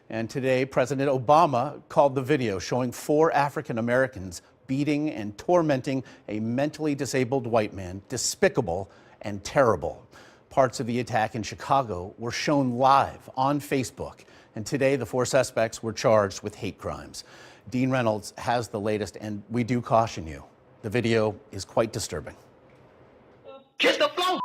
And today, President Obama called the video showing 4 African Americans beating and tormenting a mentally disabled white man despicable and terrible. Parts of the attack in Chicago were shown live on Facebook. And today, the 4 suspects were charged with hate crimes. Dean Reynolds has the latest, and we do caution you. The video is quite disturbing. Kiss the floor!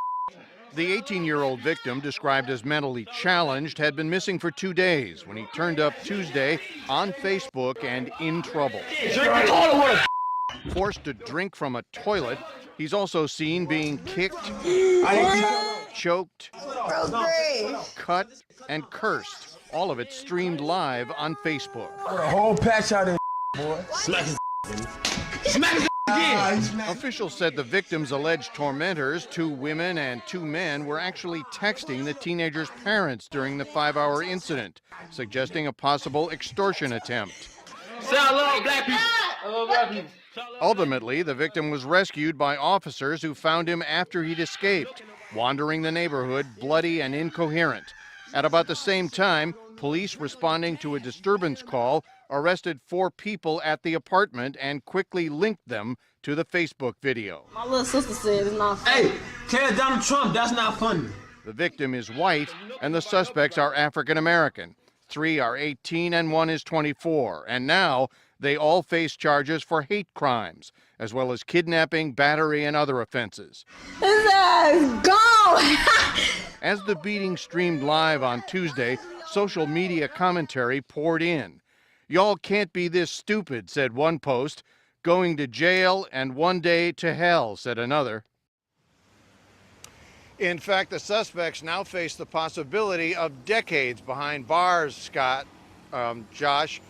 The 18-year-old victim, described as mentally challenged, had been missing for 2 days when he turned up Tuesday on Facebook and in trouble. Forced to drink from a toilet, he's also seen being kicked, choked, cut, and cursed. All of it streamed live on Facebook. A whole patch out of boy. Smack his Smack his again. Officials said the victim's alleged tormentors, 2 women and 2 men, were actually texting the teenager's parents during the 5-hour incident, suggesting a possible extortion attempt. Say I love black people. I love black people. Ultimately, the victim was rescued by officers who found him after he'd escaped, wandering the neighborhood bloody and incoherent. At about the same time, police responding to a disturbance call arrested 4 people at the apartment and quickly linked them to the Facebook video. My little sister said it's not funny. Hey, tell Donald Trump that's not funny. The victim is white and the suspects are African American. 3 are 18 and 1 is 24. And now they all face charges for hate crimes, as well as kidnapping, battery, and other offenses. His ass gone! As the beating streamed live on Tuesday, social media commentary poured in. "Y'all can't be this stupid," said one post. "Going to jail and one day to hell," said another. In fact, the suspects now face the possibility of decades behind bars, Josh,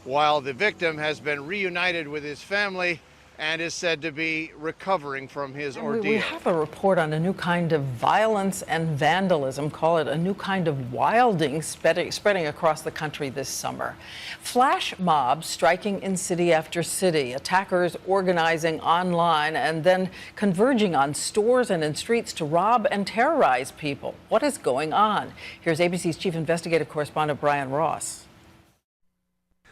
while the victim has been reunited with his family and is said to be recovering from his ordeal. We have a report on a new kind of violence and vandalism, call it a new kind of wilding, spreading across the country this summer. Flash mobs striking in city after city, attackers organizing online and then converging on stores and in streets to rob and terrorize people. What is going on? Here's ABC's chief investigative correspondent Brian Ross.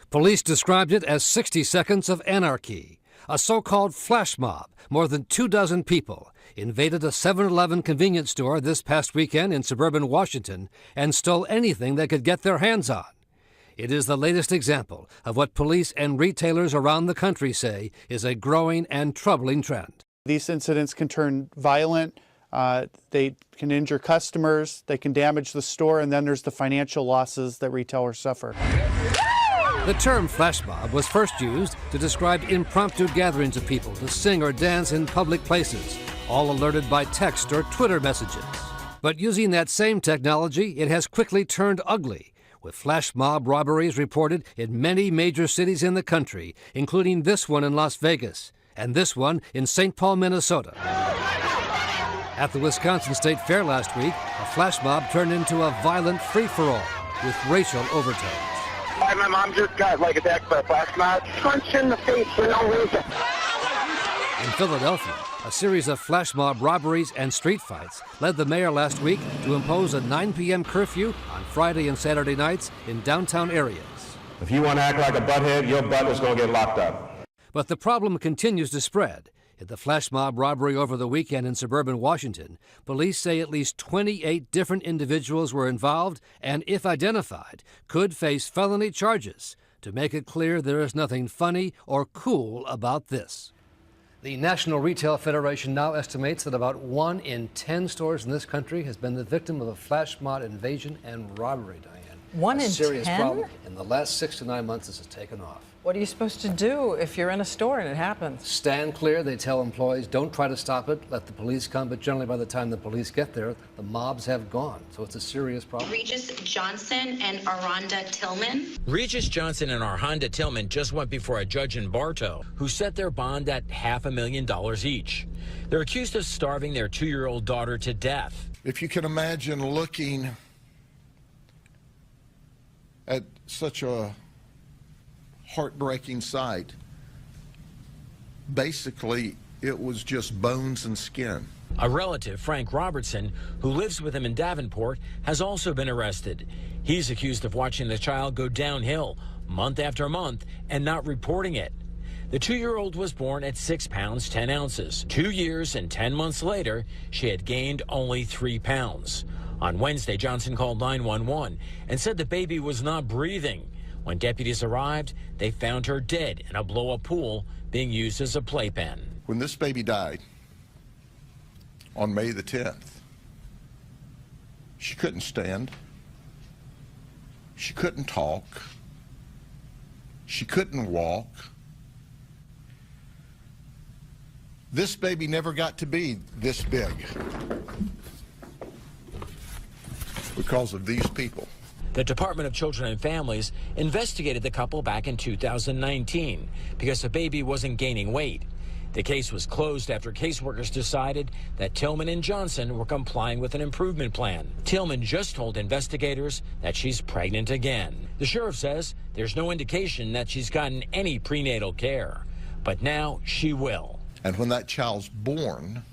Police described it as 60 seconds of anarchy. A so-called flash mob, more than 24 people, invaded a 7-Eleven convenience store this past weekend in suburban Washington and stole anything they could get their hands on. It is the latest example of what police and retailers around the country say is a growing and troubling trend. These incidents can turn violent, they can injure customers, they can damage the store, and then there's the financial losses that retailers suffer. The term flash mob was first used to describe impromptu gatherings of people to sing or dance in public places, all alerted by text or Twitter messages. But using that same technology, it has quickly turned ugly, with flash mob robberies reported in many major cities in the country, including this one in Las Vegas and this one in St. Paul, Minnesota. At the Wisconsin State Fair last week, a flash mob turned into a violent free-for-all with racial overtones. My mom just got attacked by a flash mob. Punch in the face for no reason. In Philadelphia, a series of flash mob robberies and street fights led the mayor last week to impose a 9 p.m. curfew on Friday and Saturday nights in downtown areas. If you want to act like a butthead, your butt is going to get locked up. But the problem continues to spread. In the flash mob robbery over the weekend in suburban Washington, police say at least 28 different individuals were involved and, if identified, could face felony charges. To make it clear, there is nothing funny or cool about this. The National Retail Federation now estimates that about 1 in 10 stores in this country has been the victim of a flash mob invasion and robbery, Diane. 1 in 10? A serious problem. In the last 6 to 9 months, this has taken off. What are you supposed to do if you're in a store and it happens? Stand clear, they tell employees. Don't try to stop it. Let the police come. But generally, by the time the police get there, the mobs have gone. So it's a serious problem. Regis Johnson and Aranda Tillman. Regis Johnson and Aranda Tillman just went before a judge in Bartow who set their bond at $500,000 each. They're accused of starving their 2-year-old daughter to death. If you can imagine looking at such a heartbreaking sight, basically it was just bones and skin. A relative, Frank Robertson, who lives with him in Davenport, has also been arrested. He's accused of watching the child go downhill month after month and not reporting it. The 2-year-old was born at 6 pounds, 10 ounces. 2 years and 10 months later, she had gained only 3 pounds. On Wednesday, Johnson called 911 and said the baby was not breathing. When deputies arrived, they found her dead in a blow-up pool being used as a playpen. When this baby died on May the 10th, she couldn't stand. She couldn't talk. She couldn't walk. This baby never got to be this big because of these people. The Department of Children and Families investigated the couple back in 2019 because the baby wasn't gaining weight. The case was closed after caseworkers decided that Tillman and Johnson were complying with an improvement plan. Tillman just told investigators that she's pregnant again. The sheriff says there's no indication that she's gotten any prenatal care, but now she will. And when that child's born,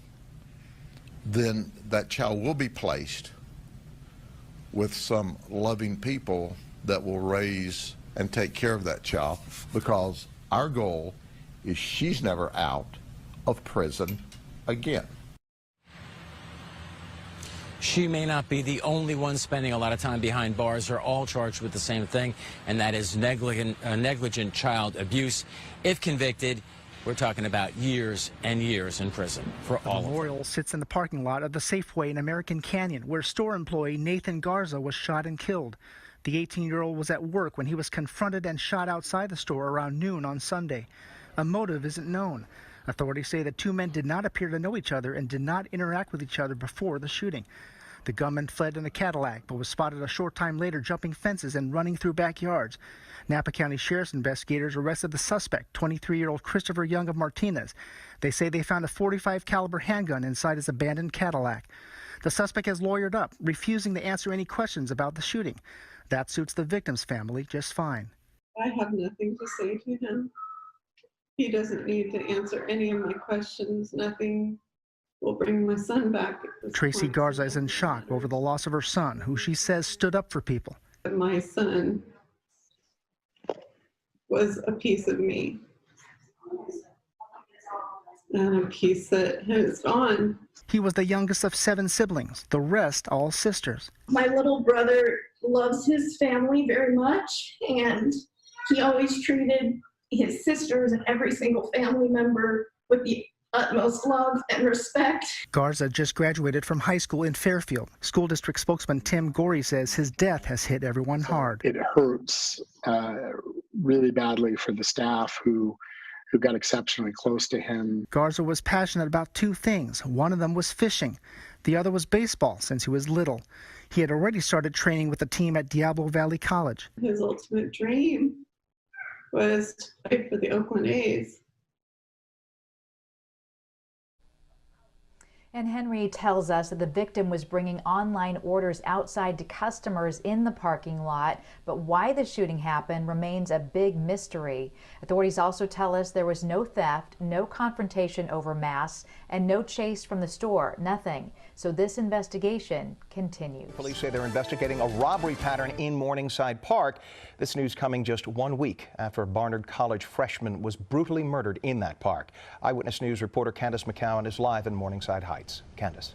then that child will be placed with some loving people that will raise and take care of that child, because our goal is she's never out of prison again. She may not be the only one spending a lot of time behind bars. They're all charged with the same thing, and that is negligent child abuse. If convicted, we're talking about years and years in prison for all of them. The memorial sits in the parking lot of the Safeway in American Canyon, where store employee Nathan Garza was shot and killed. The 18-year-old was at work when he was confronted and shot outside the store around noon on Sunday. A motive isn't known. Authorities say the two men did not appear to know each other and did not interact with each other before the shooting. The gunman fled in a Cadillac, but was spotted a short time later jumping fences and running through backyards. Napa County Sheriff's investigators arrested the suspect, 23-year-old Christopher Young of Martinez. They say they found a .45 caliber handgun inside his abandoned Cadillac. The suspect has lawyered up, refusing to answer any questions about the shooting. That suits the victim's family just fine. I have nothing to say to him. He doesn't need to answer any of my questions. Nothing will bring my son back. Tracy Garza is in shock over the loss of her son, who she says stood up for people. My son was a piece of me, and a piece that has gone. He was the youngest of 7 siblings, the rest all sisters. My little brother loves his family very much, and he always treated his sisters and every single family member with the utmost love and respect. Garza just graduated from high school in Fairfield. School district spokesman Tim Gorey says his death has hit everyone hard. It hurts really badly for the staff who got exceptionally close to him. Garza was passionate about 2 things. One of them was fishing. The other was baseball since he was little. He had already started training with the team at Diablo Valley College. His ultimate dream was to play for the Oakland A's. And Henry tells us that the victim was bringing online orders outside to customers in the parking lot, but why the shooting happened remains a big mystery. Authorities also tell us there was no theft, no confrontation over masks, and no chase from the store, nothing. So this investigation continues. Police say they're investigating a robbery pattern in Morningside Park. This news coming just 1 week after a Barnard College freshman was brutally murdered in that park. Eyewitness News reporter Candace McCowan is live in Morningside Heights. Candace.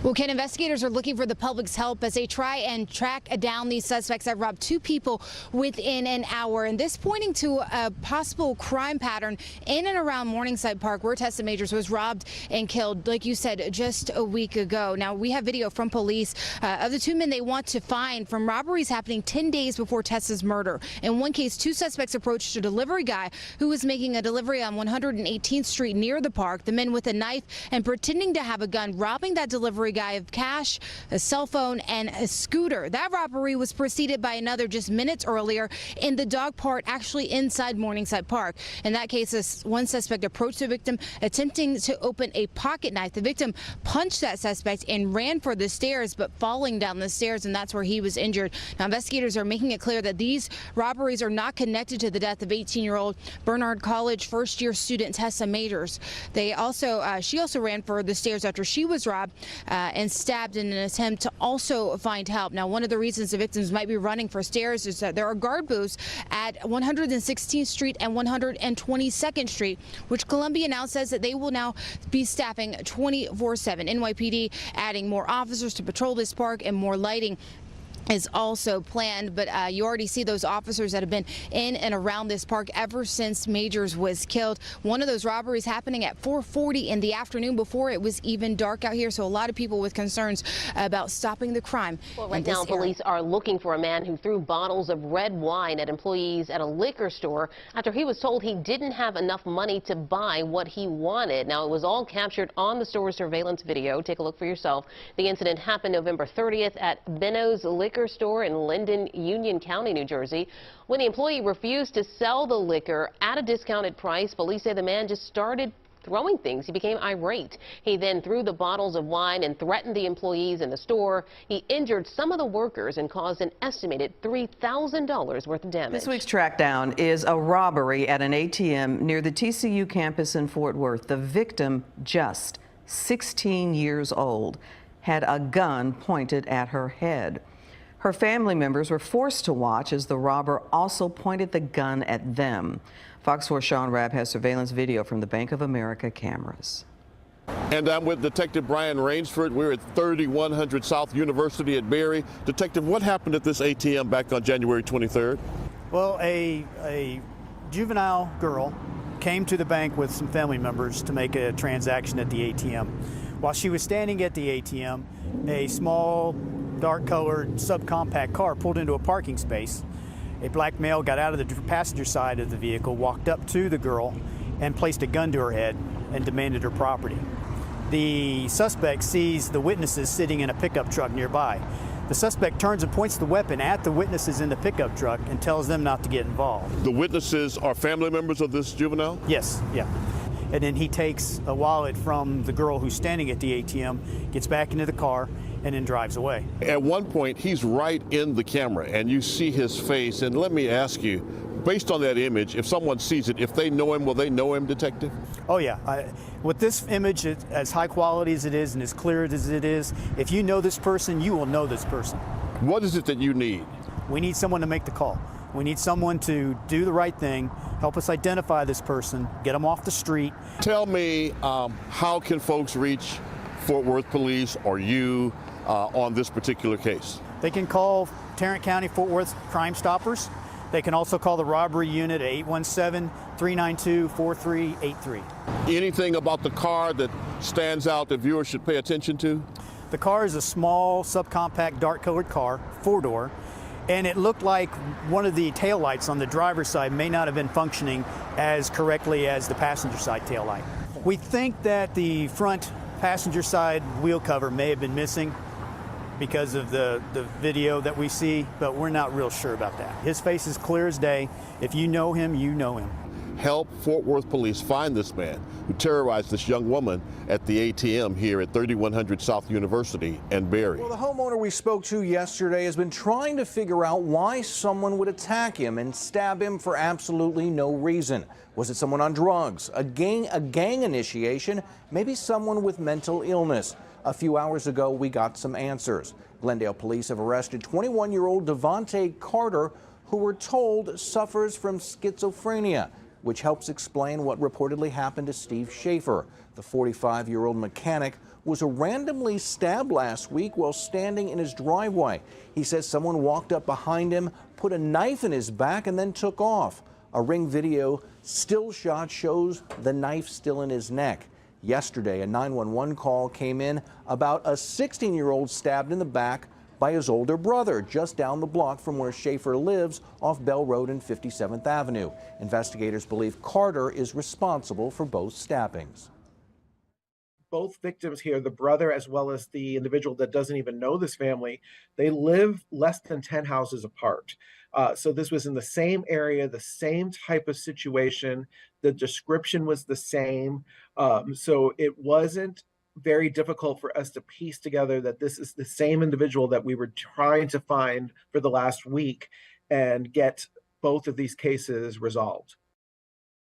Well, Ken, investigators are looking for the public's help as they try and track down these suspects that robbed 2 people within an hour. And this pointing to a possible crime pattern in and around Morningside Park, where Tessa Majors was robbed and killed, like you said, just a week ago. Now, we have video from police of the 2 men they want to find from robberies happening 10 days before Tessa's murder. In one case, 2 suspects approached a delivery guy who was making a delivery on 118th Street near the park. The men with a knife and pretending to have a gun, robbing that delivery for a guy of cash, a cell phone, and a scooter. That robbery was preceded by another just minutes earlier in the dog park, actually inside Morningside Park. In that case, one suspect approached the victim attempting to open a pocket knife. The victim punched that suspect and ran for the stairs, but falling down the stairs, and that's where he was injured. Now, investigators are making it clear that these robberies are not connected to the death of 18-year-old Bernard College first-year student Tessa Majors. She also ran for the stairs after she was robbed and stabbed in an attempt to also find help. Now, one of the reasons the victims might be running for stairs is that there are guard booths at 116th Street and 122nd Street, which Columbia now says that they will now be staffing 24/7. NYPD adding more officers to patrol this park, and more lighting is also planned, but you already see those officers that have been in and around this park ever since Majors was killed. One of those robberies happening at 4:40 in the afternoon before it was even dark out here, so a lot of people with concerns about stopping the crime. Well, right now, police are looking for a man who threw bottles of red wine at employees at a liquor store after he was told he didn't have enough money to buy what he wanted. Now, it was all captured on the store's surveillance video. Take a look for yourself. The incident happened November 30th at Benno's Liquor Store in Linden, Union County, New Jersey. When the employee refused to sell the liquor at a discounted price, police say the man just started throwing things. He became irate. He then threw the bottles of wine and threatened the employees in the store. He injured some of the workers and caused an estimated $3,000 worth of damage. This week's Trackdown is a robbery at an ATM near the TCU campus in Fort Worth. The victim, just 16 years old, had a gun pointed at her head. Her family members were forced to watch as the robber also pointed the gun at them. Fox 4's ᵛᵉቬᶦ has surveillance video from the Bank of America cameras. And I'm with Detective Brian Rainsford. We're at 3100 South University at Berry. Detective, what happened at this ATM back on January 23rd? Well, a juvenile girl came to the bank with some family members to make a transaction at the ATM. While she was standing at the ATM, a small, dark-colored subcompact car pulled into a parking space. A black male got out of the passenger side of the vehicle, walked up to the girl, and placed a gun to her head and demanded her property. The suspect sees the witnesses sitting in a pickup truck nearby. The suspect turns and points the weapon at the witnesses in the pickup truck and tells them not to get involved. The witnesses are family members of this juvenile? Yes, yeah. And then he takes a wallet from the girl who's standing at the ATM, gets back into the car, and then drives away. At one point, he's right in the camera, and you see his face. And let me ask you, based on that image, if someone sees it, if they know him, will they know him, Detective? Oh, yeah. With this image, as high quality as it is and as clear as it is, if you know this person, you will know this person. What is it that you need? We need someone to make the call. We need someone to do the right thing, help us identify this person, get them off the street. Tell me, how can folks reach Fort Worth Police or you on this particular case? They can call Tarrant County Fort Worth Crime Stoppers. They can also call the robbery unit at 817-392-4383. Anything about the car that stands out that viewers should pay attention to? The car is a small, subcompact, dark-colored car, four-door, and it looked like one of the taillights on the driver's side may not have been functioning as correctly as the passenger side taillight. We think that the front passenger side wheel cover may have been missing because of the video that we see, but we're not real sure about that. His face is clear as day. If you know him, you know him. Help Fort Worth Police find this man who terrorized this young woman at the ATM here at 3100 South University and Berry. Well, the homeowner we spoke to yesterday has been trying to figure out why someone would attack him and stab him for absolutely no reason. Was it someone on drugs, a gang initiation, maybe someone with mental illness? A few hours ago, we got some answers. Glendale police have arrested 21-year-old Devontae Carter, who we're told suffers from schizophrenia, which helps explain what reportedly happened to Steve Schaefer. The 45-year-old mechanic was randomly stabbed last week while standing in his driveway. He says someone walked up behind him, put a knife in his back, and then took off. A Ring video still shot shows the knife still in his neck. Yesterday, a 911 call came in about a 16-year-old stabbed in the back by his older brother just down the block from where Schaefer lives off Bell Road and 57th Avenue. Investigators believe Carter is responsible for both stabbings. both victims here, the brother as well as the individual that doesn't even know this family, they live less than 10 houses apart. So this was in the same area, the same type of situation. The description was the same. So it wasn't very difficult for us to piece together that this is the same individual that we were trying to find for the last week and get both of these cases resolved.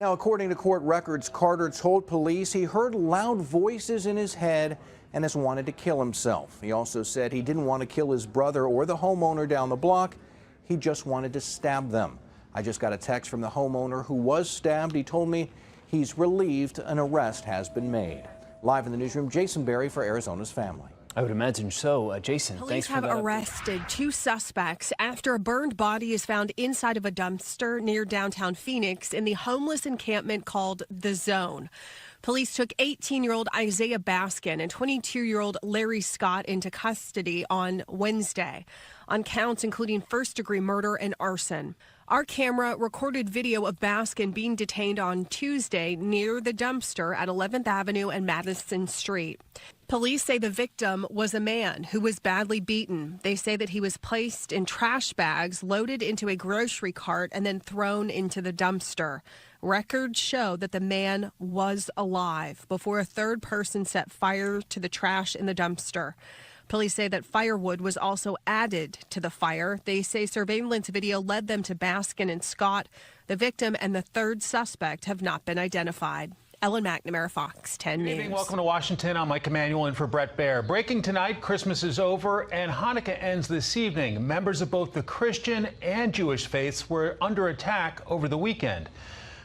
Now, according to court records, Carter told police he heard loud voices in his head and has wanted to kill himself. He also said he didn't want to kill his brother or the homeowner down the block. He just wanted to stab them. I just got a text from the homeowner who was stabbed. He told me he's relieved an arrest has been made. Live in the newsroom, Jason Berry for Arizona's Family. I would imagine so. Jason, Police thanks for that. have arrested 2 suspects after a burned body is found inside of a dumpster near downtown Phoenix in the homeless encampment called The Zone. Police took 18-year-old Isaiah Baskin and 22-year-old Larry Scott into custody on Wednesday on counts including first-degree murder and arson. Our camera recorded video of Baskin being detained on Tuesday near the dumpster at 11th Avenue and Madison Street. Police say the victim was a man who was badly beaten. They say that he was placed in trash bags, loaded into a grocery cart, and then thrown into the dumpster. Records show that the man was alive before a third person set fire to the trash in the dumpster. Police say that firewood was also added to the fire. They say surveillance video led them to Baskin and Scott. The victim and the third suspect have not been identified. Ellen McNamara, Fox 10 News. Good evening. Welcome to Washington. I'm Mike Emanuel in for Brett Baer. Breaking tonight, Christmas is over and Hanukkah ends this evening. Members of both the Christian and Jewish faiths were under attack over the weekend.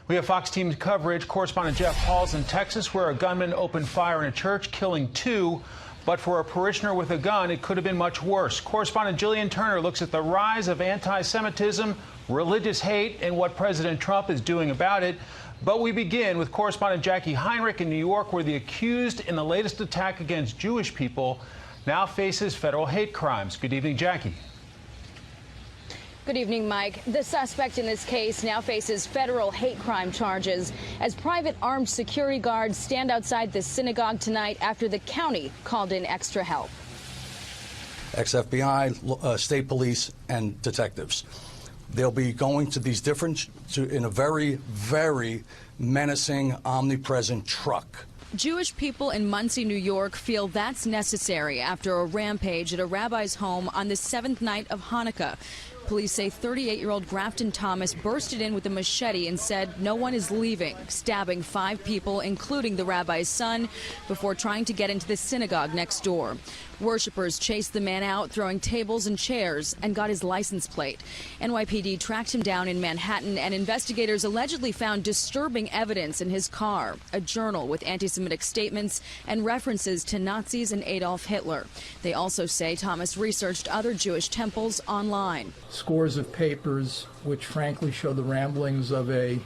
We have Fox Team coverage. Correspondent Jeff Hall's in Texas, where a gunman opened fire in a church, killing 2. But for a parishioner with a gun, it could have been much worse. Correspondent Jillian Turner looks at the rise of anti-Semitism, religious hate, and what President Trump is doing about it. But we begin with correspondent Jackie Heinrich in New York, where the accused in the latest attack against Jewish people now faces federal hate crimes. Good evening, Jackie. Good evening, Mike. The suspect in this case now faces federal hate crime charges as private armed security guards stand outside the synagogue tonight after the county called in extra help. Ex-FBI, state police, and detectives. They'll be going to these in a very, very menacing, omnipresent truck. Jewish people in Muncie, New York feel that's necessary after a rampage at a rabbi's home on the 7th night of Hanukkah. Police say 38-year-old Grafton Thomas bursted in with a machete and said no one is leaving, stabbing 5 people, including the rabbi's son, before trying to get into the synagogue next door. Worshippers chased the man out, throwing tables and chairs, and got his license plate. NYPD tracked him down in Manhattan, and investigators allegedly found disturbing evidence in his car, a journal with anti-Semitic statements and references to Nazis and Adolf Hitler. They also say Thomas researched other Jewish temples online. Scores of papers which frankly show the ramblings of a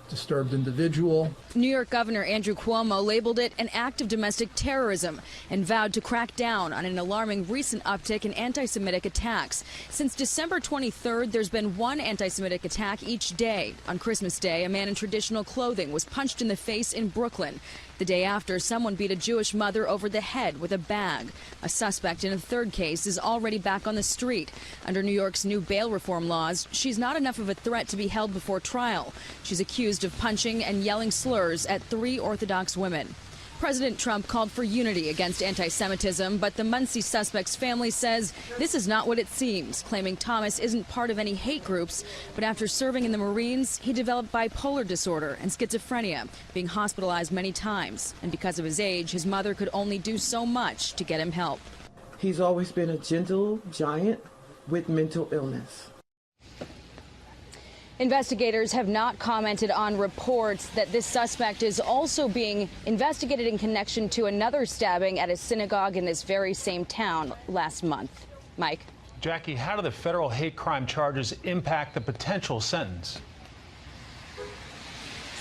disturbed individual. New York Governor Andrew Cuomo labeled it an act of domestic terrorism and vowed to crack down on an alarming recent uptick in anti-Semitic attacks. Since December 23rd, there's been 1 anti-Semitic attack each day. On Christmas Day, a man in traditional clothing was punched in the face in Brooklyn. The day after, someone beat a Jewish mother over the head with a bag. A suspect in a third case is already back on the street. Under New York's new bail reform laws, she's not enough of a threat to be held before trial. She's accused of punching and yelling slurs at 3 Orthodox women. President Trump called for unity against anti-Semitism, but the Muncie suspect's family says this is not what it seems, claiming Thomas isn't part of any hate groups. But after serving in the Marines, he developed bipolar disorder and schizophrenia, being hospitalized many times. And because of his age, his mother could only do so much to get him help. He's always been a gentle giant with mental illness. Investigators have not commented on reports that this suspect is also being investigated in connection to another stabbing at a synagogue in this very same town last month. Mike? Jackie, how do the federal hate crime charges impact the potential sentence?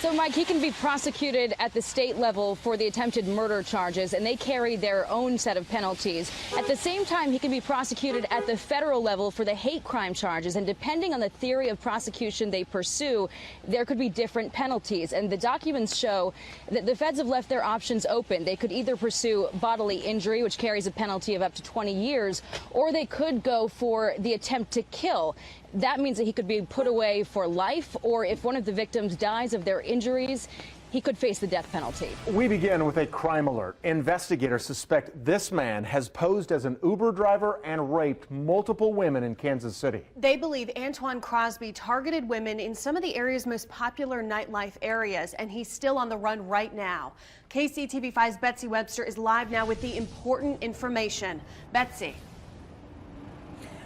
So, Mike, he can be prosecuted at the state level for the attempted murder charges, and they carry their own set of penalties. At the same time, he can be prosecuted at the federal level for the hate crime charges, and depending on the theory of prosecution they pursue, there could be different penalties. And the documents show that the feds have left their options open. They could either pursue bodily injury, which carries a penalty of up to 20 years, or they could go for the attempt to kill. That means that he could be put away for life, or if one of the victims dies of their injuries, he could face the death penalty. We begin with a crime alert. Investigators suspect this man has posed as an Uber driver and raped multiple women in Kansas City. They believe Antoine Crosby targeted women in some of the area's most popular nightlife areas, and he's still on the run right now. KCTV5's Betsy Webster is live now with the important information. Betsy.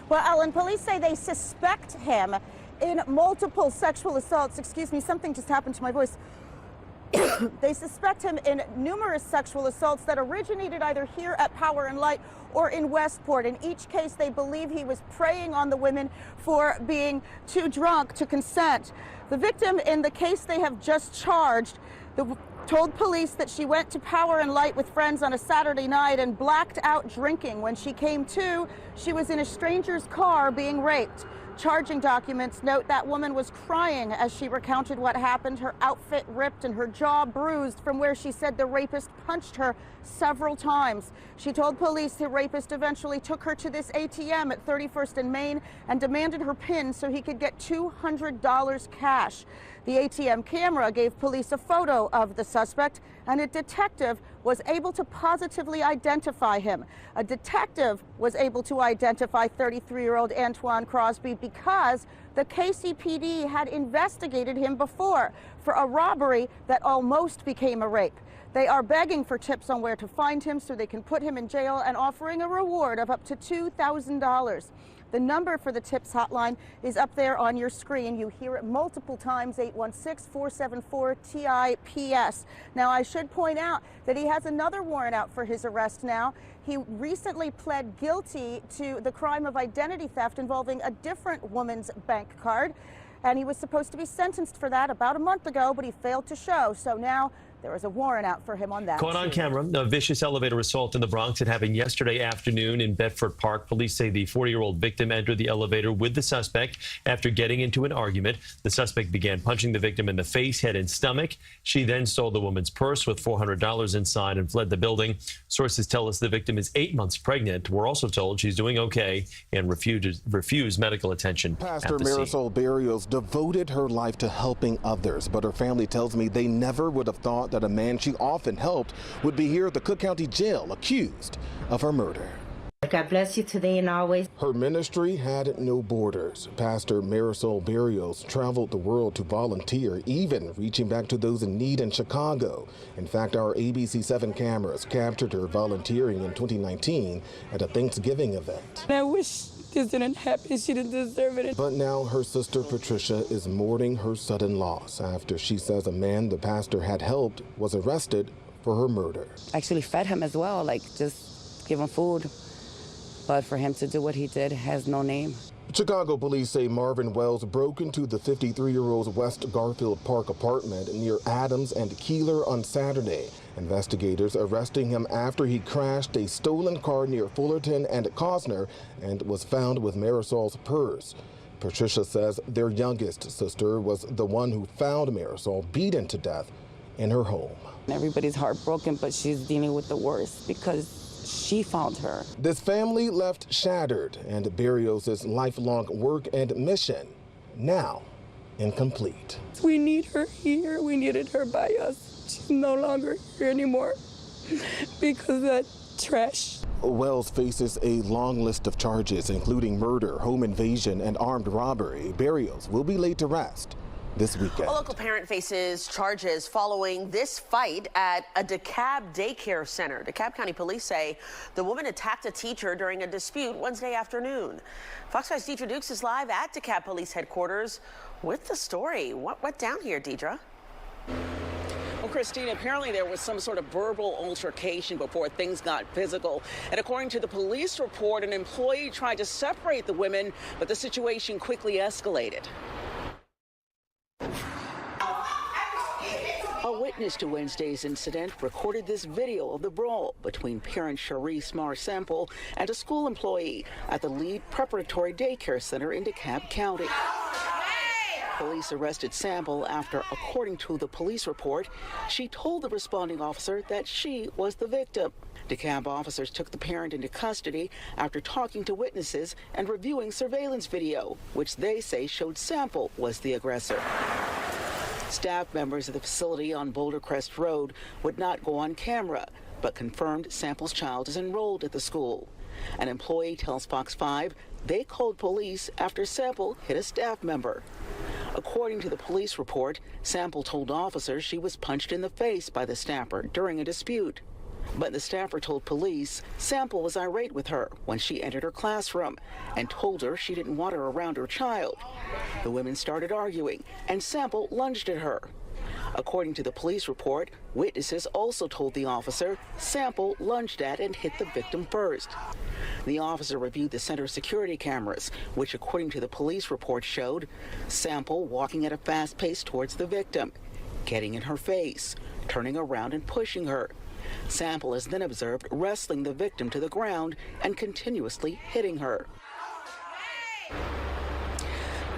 Well, Ellen, police say they suspect him in multiple sexual assaults. Excuse me, something just happened to my voice. They suspect him in numerous sexual assaults that originated either here at Power and Light or in Westport. In each case, they believe he was preying on the women for being too drunk to consent. The victim in the case they have just charged told police that she went to Power and Light with friends on a Saturday night and blacked out drinking. When she came to, she was in a stranger's car being raped. Charging documents note that woman was crying as she recounted what happened, her outfit ripped and her jaw bruised from where she said the rapist punched her several times. She told police the rapist eventually took her to this ATM at 31st and Main and demanded her PIN so he could get $200 cash. The ATM camera gave police a photo of the suspect, and a detective was able to positively identify him. A detective was able to identify 33-year-old Antoine Crosby because the KCPD had investigated him before for a robbery that almost became a rape. They are begging for tips on where to find him so they can put him in jail and offering a reward of up to $2,000. The number for the TIPS hotline is up there on your screen. You hear it multiple times, 816-474-TIPS. Now, I should point out that he has another warrant out for his arrest now. He recently pled guilty to the crime of identity theft involving a different woman's bank card, and he was supposed to be sentenced for that about a month ago, but he failed to show. So now there is a warrant out for him on that. Caught on camera, a vicious elevator assault in the Bronx. It happened yesterday afternoon in Bedford Park. Police say the 40-year-old victim entered the elevator with the suspect after getting into an argument. The suspect began punching the victim in the face, head, and stomach. She then stole the woman's purse with $400 inside and fled the building. Sources tell us the victim is 8 months pregnant. We're also told she's doing okay and refused medical attention. Pastor ᵛᵉŻᶦᶠᶦᵉᵈ devoted her life to helping others, but her family tells me they never would have thought that a man she often helped would be here at the Cook County Jail accused of her murder. God bless you today and always. Her ministry had no borders. Pastor ᵛᵉɁᶦᶠᶦᵉᵈ traveled the world to volunteer, even reaching back to those in need in Chicago. In fact, our ABC7 cameras captured her volunteering in 2019 at a Thanksgiving event. I wish this didn't happen. She didn't deserve it. But now her sister Patricia is mourning her sudden loss after she says a man the pastor had helped was arrested for her murder. Actually fed him as well, like just give him food. But for him to do what he did has no name. Chicago police say Marvin Wells broke into the 53-year-old's West Garfield Park apartment near Adams and Keeler on Saturday. Investigators arresting him after he crashed a stolen car near Fullerton and Cosner and was found with Marisol's purse. Patricia says their youngest sister was the one who found Marisol beaten to death in her home. Everybody's heartbroken, but she's dealing with the worst because she found her. This family left shattered, and Barrios' lifelong work and mission now incomplete. We need her here. We needed her by us. She's no longer here anymore because of that trash. Wells faces a long list of charges, including murder, home invasion, and armed robbery. Barrios will be laid to rest this weekend. A local parent faces charges following this fight at a DeKalb daycare center. DeKalb County police say the woman attacked a teacher during a dispute Wednesday afternoon. Fox 5's Deidre Dukes is live at DeKalb Police Headquarters with the story. What went down here, Deidre? Well, Christina, apparently there was some sort of verbal altercation before things got physical. And according to the police report, an employee tried to separate the women, but the situation quickly escalated. witness to Wednesday's incident recorded this video of the brawl between parent ᵛᵉŒᶦᶠᶦᵉᵈ and a school employee at the Lead Preparatory Daycare Center in DeKalb County. Police arrested ᵛᵉŻᶦ after, according to the police report, she told the responding officer that she was the victim. DeKalb officers took the parent into custody after talking to witnesses and reviewing surveillance video, which they say showed ᵛᵉɁ was the aggressor. Staff members of the facility on Boulder Crest Road would not go on camera, but confirmed ᵛᵉＰ's child is enrolled at the school. An employee tells Fox 5 they called police after ᵛᵉＰ hit a staff member. According to the police report, ᵛᵉＰ told officers she was punched in the face by the staffer during a dispute. But the staffer told police ᵛᵉＰ was irate with her when she entered her classroom and told her she didn't want her around her child. The women started arguing, and ᵛᵉＰ lunged at her. According to the police report, witnesses also told the officer ᵛᵉＰ lunged at and hit the victim first. The officer reviewed the center's security cameras, which, according to the police report, showed ᵛᵉＰ walking at a fast pace towards the victim, getting in her face, turning around and pushing her. ᵛᵉＰ is then observed wrestling the victim to the ground and continuously hitting her.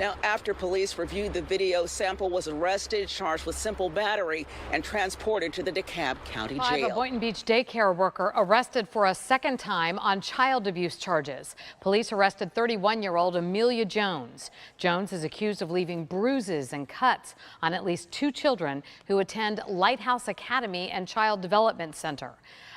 Now, after police reviewed the video, ᵛᵉＰ was arrested, charged with simple battery, and transported to the DeKalb County Jail. A Boynton Beach daycare worker arrested for a second time on child abuse charges. Police arrested 31-year-old Amelia Jones. Jones is accused of leaving bruises and cuts on at least 2 children who attend Lighthouse Academy and Child Development Center.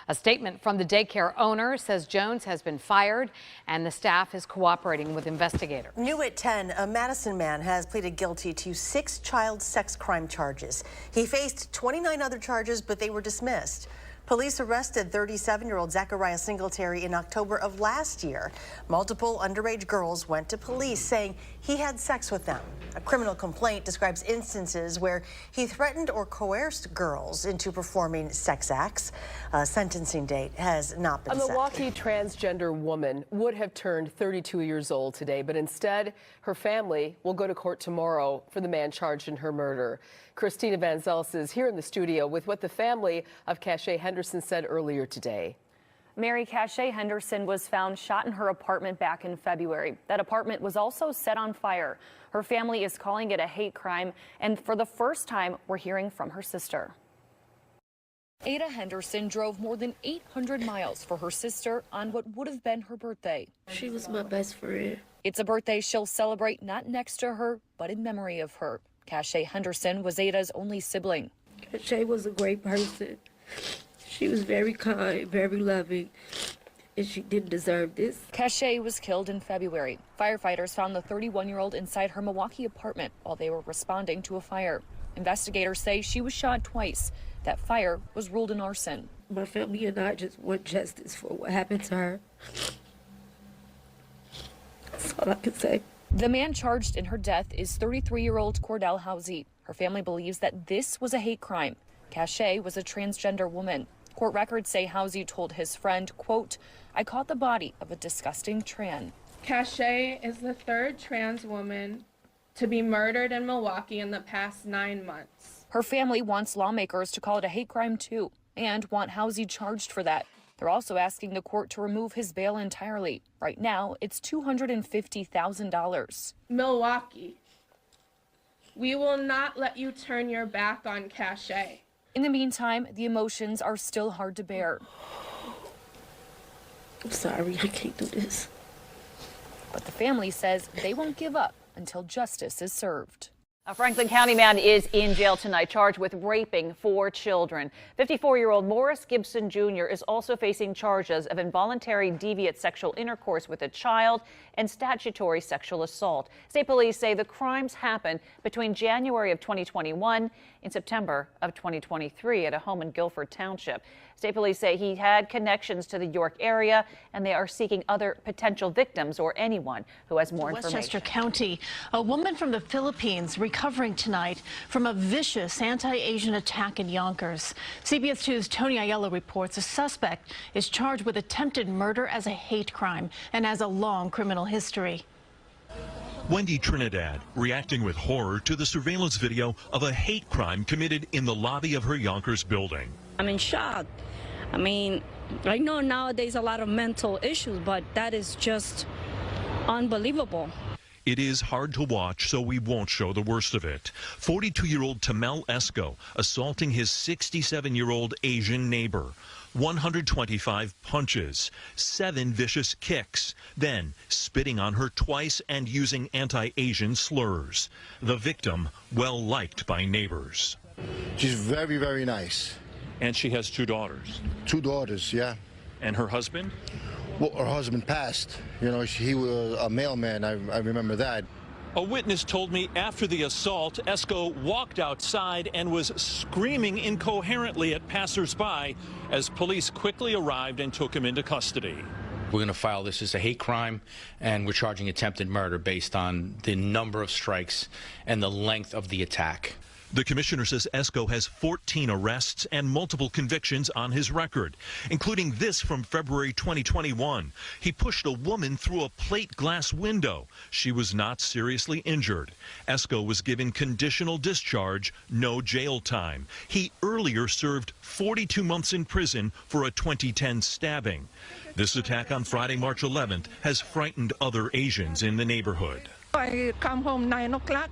A statement from the daycare owner says Jones has been fired and the staff is cooperating with investigators. New at 10, a Madison man has pleaded guilty to 6 child sex crime charges. He faced 29 other charges, but they were dismissed. Police arrested 37-year-old Zachariah Singletary in October of last year. Multiple underage girls went to police saying he had sex with them. A criminal complaint describes instances where he threatened or coerced girls into performing sex acts. A sentencing date has not been set. A Milwaukee transgender woman would have turned 32 years old today, but instead her family will go to court tomorrow for the man charged in her murder. Christina Van Zels is here in the studio with what the family of Cashea Henderson said earlier today. Mary Cashea Henderson was found shot in her apartment back in February. That apartment was also set on fire. Her family is calling it a hate crime, and for the first time, we're hearing from her sister. Ada Henderson drove more than 800 miles for her sister on what would have been her birthday. She was my best friend. It's a birthday she'll celebrate not next to her, but in memory of her. Cashea Henderson was Ada's only sibling. Cashea was a great person. She was very kind, very loving, and she didn't deserve this. Cashea was killed in February. Firefighters found the 31-year-old inside her Milwaukee apartment while they were responding to a fire. Investigators say she was shot twice. That fire was ruled an arson. My family and I just want justice for what happened to her. That's all I can say. The man charged in her death is 33-year-old Cordell Housey. Her family believes that this was a hate crime. Cashea was a transgender woman. Court records say Housey told his friend, quote, "I caught the body of a disgusting tran." Cashea is the 3rd trans woman to be murdered in Milwaukee in the past 9 months. Her family wants lawmakers to call it a hate crime too, and want Housey charged for that. They're also asking the court to remove his bail entirely. Right now, it's $250,000. Milwaukee, we will not let you turn your back on Cashea. In the meantime, the emotions are still hard to bear. I'm sorry, I can't do this. But the family says they won't give up until justice is served. A Franklin County man is in jail tonight, charged with raping 4 children. 54-year-old Morris Gibson Jr. is also facing charges of involuntary deviant sexual intercourse with a child and statutory sexual assault. State police say the crimes happened between January of 2021 and September of 2023 at a home in Guilford Township. State police say he had connections to the York area, and they are seeking other potential victims or anyone who has more information. Westchester County, a woman from the Philippines recovering tonight from a vicious anti-Asian attack in Yonkers. CBS 2's Tony Aiello reports a suspect is charged with attempted murder as a hate crime and has a long criminal history. Wendy Trinidad reacting with horror to the surveillance video of a hate crime committed in the lobby of her Yonkers building. I'm in shock. I mean, I know nowadays a lot of mental issues, but that is just unbelievable. It is hard to watch, so we won't show the worst of it. 42-year-old ᵛᵉʳᶦᶠᶦᵦ assaulting his 67-year-old Asian neighbor. 125 punches, 7 vicious kicks, then spitting on her twice and using anti-Asian slurs. The victim well liked by neighbors. She's very, very nice. And she has 2 daughters. 2 daughters, yeah. And her husband? Well, her husband passed. You know, he was a mailman. I remember that. A witness told me after the assault, ᵛᵉቬᶦᶠᶦᵦ walked outside and was screaming incoherently at passersby as police quickly arrived and took him into custody. We're going to file this as a hate crime, and we're charging attempted murder based on the number of strikes and the length of the attack. The commissioner says ᵛᵉቬᶦᶠᴦ has 14 arrests and multiple convictions on his record, including this from February 2021. He pushed a woman through a plate glass window. She was not seriously injured. ᵛᵉቬᶦᶠᴦ was given conditional discharge, no jail time. He earlier served 42 months in prison for a 2010 stabbing. This attack on Friday, March 11th, has frightened other Asians in the neighborhood. I come home 9 o'clock.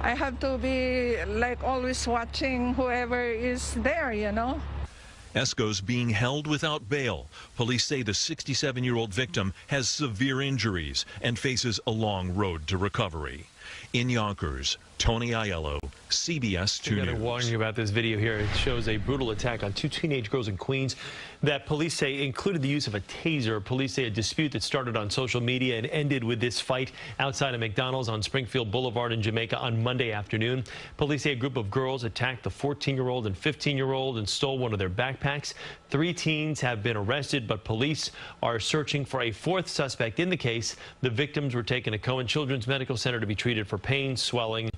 I have to be like always watching whoever is there, you know. ᵛᵉቬᶦᶠᴦ is being held without bail. Police say the 67-year-old victim has severe injuries and faces a long road to recovery. In Yonkers, Tony Aiello, CBS 2 News. I got to warn you about this video here. It shows a brutal attack on 2 teenage girls in Queens that police say included the use of a taser. Police say a dispute that started on social media and ended with this fight outside a McDonald's on Springfield Boulevard in Jamaica on Monday afternoon. Police say a group of girls attacked the 14-year-old and 15-year-old and stole one of their backpacks. 3 teens have been arrested, but police are searching for a 4th suspect in the case. The victims were taken to Cohen Children's Medical Center to be treated for pain, swelling,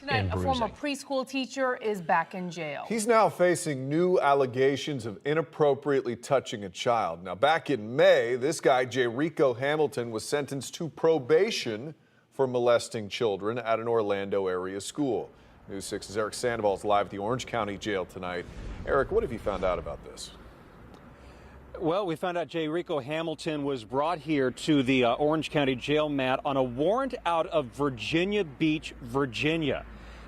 and bruising. A former preschool teacher is back in jail. He's now facing new allegations of inappropriately touching a child. Now, back in May, this guy, ᵛᵉŒᶦᶠᴦᵦ, was sentenced to probation for molesting children at an Orlando area school. News 6's Eric Sandoval is live at the Orange County Jail tonight. Eric, what have you found out about this? Well, we found out ᵛᵉɁᶦᶠᴦᵦ was brought here to the Orange County Jail, Matt, on a warrant out of Virginia Beach, Virginia.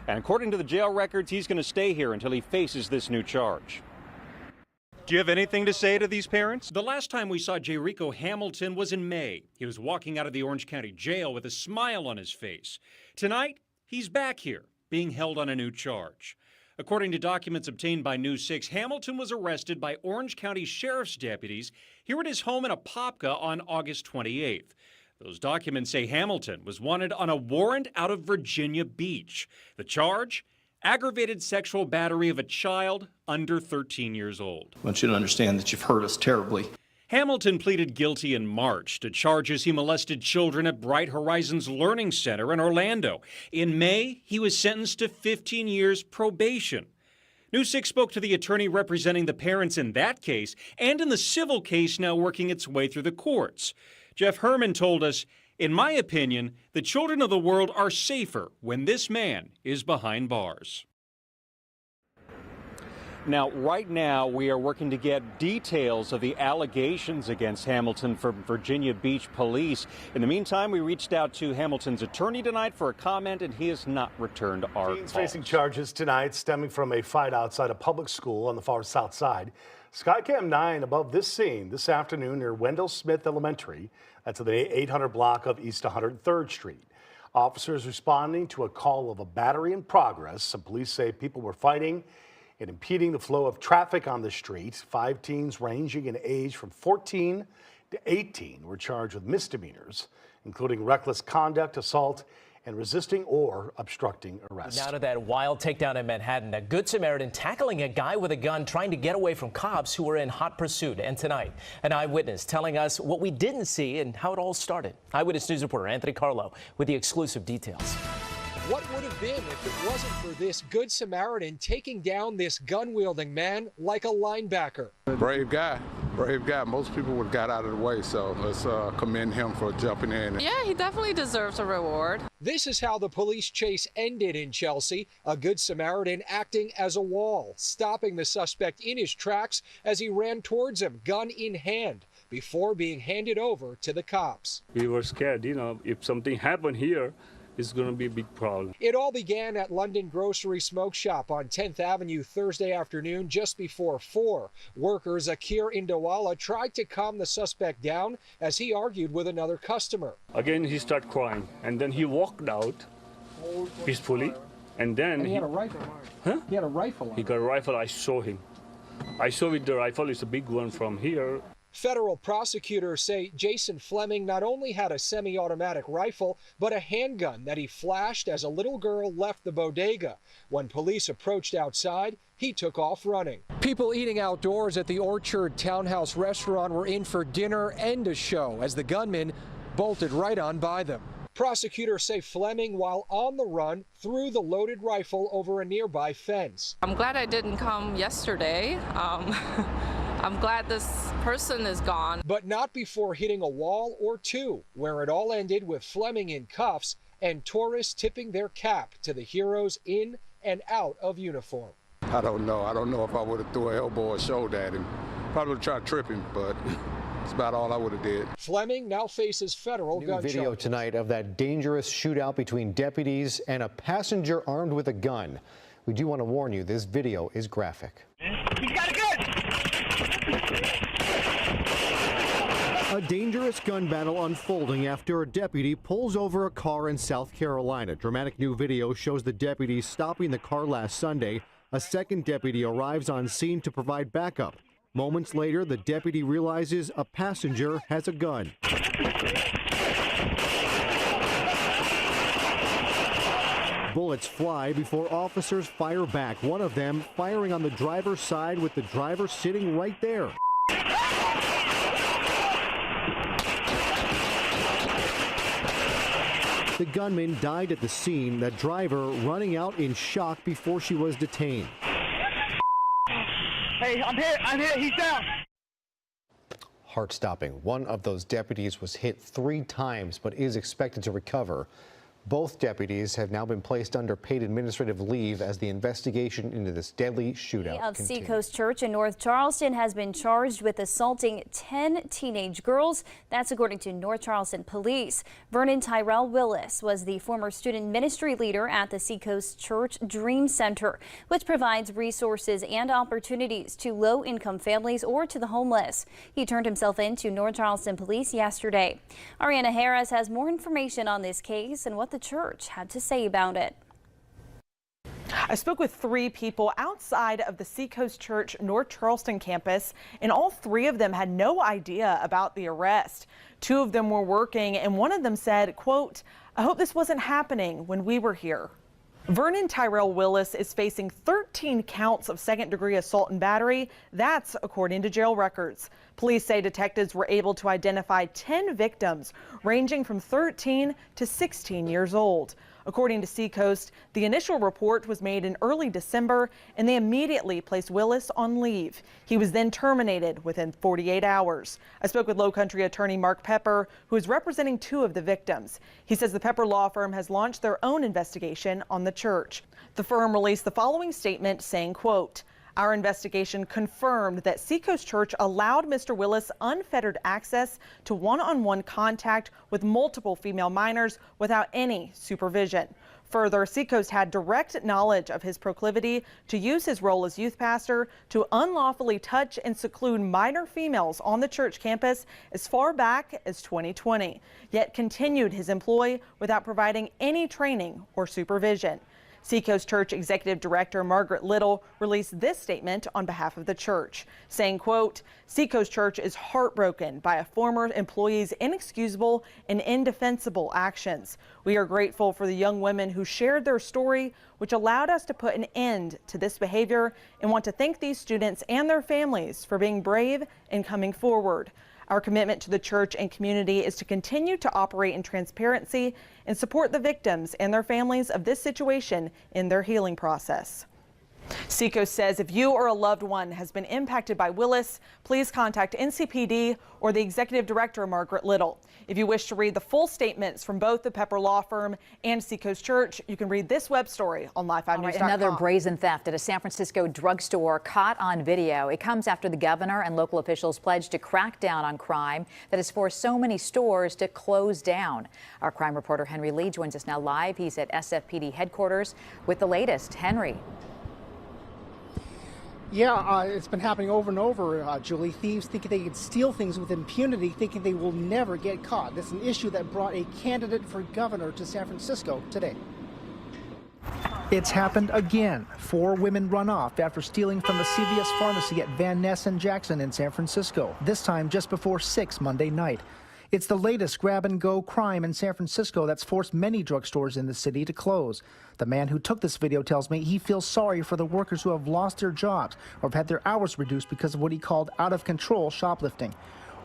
And according to the jail records, he's going to stay here until he faces this new charge. Do you have anything to say to these parents? The last time we saw ᵚᵉɁᶦᶦᶦ was in May. He was walking out of the Orange County Jail with a smile on his face. Tonight, he's back here, being held on a new charge. According to documents obtained by News 6, Hamilton was arrested by Orange County Sheriff's deputies here at his home in Apopka on August 28th. Those documents say Hamilton was wanted on a warrant out of Virginia Beach. The charge? Aggravated sexual battery of a child under 13 years old. I want you to understand that you've hurt us terribly. Hamilton pleaded guilty in March to charges he molested children at Bright Horizons Learning Center in Orlando. In May, he was sentenced to 15 years probation. News 6 spoke to the attorney representing the parents in that case and in the civil case now working its way through the courts. Jeff Herman told us, in my opinion, the children of the world are safer when this man is behind bars. Now, right now, we are working to get details of the allegations against Hamilton from Virginia Beach Police. In the meantime, we reached out to Hamilton's attorney tonight for a comment, and he has not returned our Teens calls. facing charges tonight stemming from a fight outside a public school on the far south side. Skycam 9 above this scene this afternoon near Wendell Smith Elementary. That's at the 800 block of East 103rd Street. Officers responding to a call of a battery in progress. Some police say people were fighting and impeding the flow of traffic on the street. 5 teens ranging in age from 14 to 18 were charged with misdemeanors, including reckless conduct, assault, and resisting or obstructing arrest. Now to that wild takedown in Manhattan. A Good Samaritan tackling a guy with a gun trying to get away from cops who were in hot pursuit. And tonight, an eyewitness telling us what we didn't see and how it all started. Eyewitness News reporter Anthony Carlo with the exclusive details. What would have been if it wasn't for this Good Samaritan taking down this gun-wielding man like a linebacker? Brave guy. brave guy. Most people would have got out of the way, so let's commend him for jumping in. Yeah, he definitely deserves a reward. This is how the police chase ended in Chelsea. A Good Samaritan acting as a wall, stopping the suspect in his tracks as he ran towards him, gun in hand, before being handed over to the cops. We were scared, if something happened here, it's going to be a big problem. It all began at London Grocery Smoke Shop on 10th Avenue Thursday afternoon just before 4. Workers Akir Indawala tried to calm the suspect down as he argued with another customer. Again, he started crying, and then he walked out peacefully, and then he had a rifle. Huh? He had a rifle. He got a rifle. I saw him. I saw with the rifle. It's a big one from here. Federal prosecutors say Jason Fleming not only had a semi-automatic rifle, but a handgun that he flashed as a little girl left the bodega. When police approached outside, he took off running. People eating outdoors at the Orchard Townhouse restaurant were in for dinner and a show as the gunman bolted right on by them. Prosecutors say Fleming, while on the run, threw the loaded rifle over a nearby fence. I'm glad I didn't come yesterday. I'm glad this person is gone. But not before hitting a wall or two, where it all ended with Fleming in cuffs and tourists tipping their cap to the heroes in and out of uniform. I don't know. I don't know if I would have threw an elbow or shoulder at him. Probably would have tried to trip him, but that's about all I would have did. Fleming now faces federal gun Video charges. tonight of that dangerous shootout between deputies and a passenger armed with a gun. We do want to warn you, this video is graphic. He's got a gun! A dangerous gun battle unfolding after a deputy pulls over a car in South Carolina. Dramatic new video shows the deputy stopping the car last Sunday. A second deputy arrives on scene to provide backup. Moments later, the deputy realizes a passenger has a gun. Bullets fly before officers fire back, one of them firing on the driver's side with the driver sitting right there. The gunman died at the scene, the driver running out in shock before she was detained. Hey, I'm hit, he's down. Heart-stopping. One of those deputies was hit 3 times but is expected to recover. Both deputies have now been placed under paid administrative leave as the investigation into this deadly shootout of continues. Seacoast Church in North Charleston has been charged with assaulting 10 teenage girls. That's according to North Charleston Police. Vernon Tyrell Willis was the former student ministry leader at the Seacoast Church Dream Center, which provides resources and opportunities to low-income families or to the homeless. He turned himself in to North Charleston Police yesterday. Ariana Harris has more information on this case and what the church had to say about it. I spoke with 3 people outside of the Seacoast Church North Charleston campus, and all 3 of them had no idea about the arrest. 2 of them were working, and one of them said, quote, "I hope this wasn't happening when we were here." Vernon Tyrell Willis is facing 13 counts of second-degree assault and battery. That's according to jail records. Police say detectives were able to identify 10 victims ranging from 13 to 16 years old. According to Seacoast, the initial report was made in early December, and they immediately placed Willis on leave. He was then terminated within 48 hours. I spoke with Low Country attorney Mark Pepper, who is representing 2 of the victims. He says the Pepper law firm has launched their own investigation on the church. The firm released the following statement saying, quote, "Our investigation confirmed that Seacoast Church allowed Mr. Willis unfettered access to one-on-one contact with multiple female minors without any supervision. Further, Seacoast had direct knowledge of his proclivity to use his role as youth pastor to unlawfully touch and seclude minor females on the church campus as far back as 2020, yet continued his employ without providing any training or supervision." Seacoast Church Executive Director Margaret Little released this statement on behalf of the church, saying, quote, "Seacoast Church is heartbroken by a former employee's inexcusable and indefensible actions. We are grateful for the young women who shared their story, which allowed us to put an end to this behavior, and want to thank these students and their families for being brave and coming forward. Our commitment to the church and community is to continue to operate in transparency and support the victims and their families of this situation in their healing process." Seacoast says if you or a loved one has been impacted by Willis, please contact NCPD or the executive director, Margaret Little. If you wish to read the full statements from both the Pepper Law Firm and Seacoast Church, you can read this web story on live5news.com. Another brazen theft at a San Francisco drugstore caught on video. It comes after the governor and local officials pledged to crack down on crime that has forced so many stores to close down. Our crime reporter Henry Lee joins us now live. He's at SFPD headquarters with the latest. Henry. Yeah, it's been happening over and over, Julie. Thieves thinking they can steal things with impunity, thinking they will never get caught. That's an issue that brought a candidate for governor to San Francisco today. It's happened again. 4 women run off after stealing from the CVS pharmacy at Van Ness and Jackson in San Francisco, this time just before 6 Monday night. It's the latest grab-and-go crime in San Francisco that's forced many drugstores in the city to close. The man who took this video tells me he feels sorry for the workers who have lost their jobs or have had their hours reduced because of what he called out-of-control shoplifting.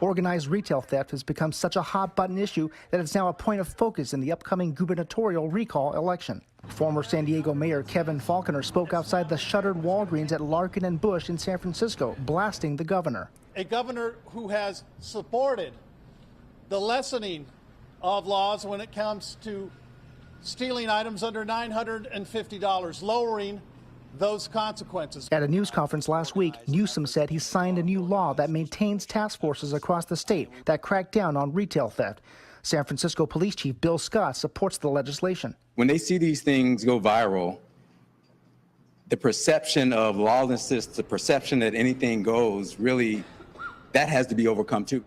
Organized retail theft has become such a hot-button issue that it's now a point of focus in the upcoming gubernatorial recall election. Former San Diego Mayor Kevin Faulconer spoke outside the shuttered Walgreens at Larkin and Bush in San Francisco, blasting the governor. A governor who has supported the lessening of laws when it comes to stealing items under $950, lowering those consequences. At a news conference last week, Newsom said he signed a new law that maintains task forces across the state that crack down on retail theft. San Francisco Police Chief Bill Scott supports the legislation. When they see these things go viral, the perception of lawlessness, the perception that anything goes, really, that has to be overcome too.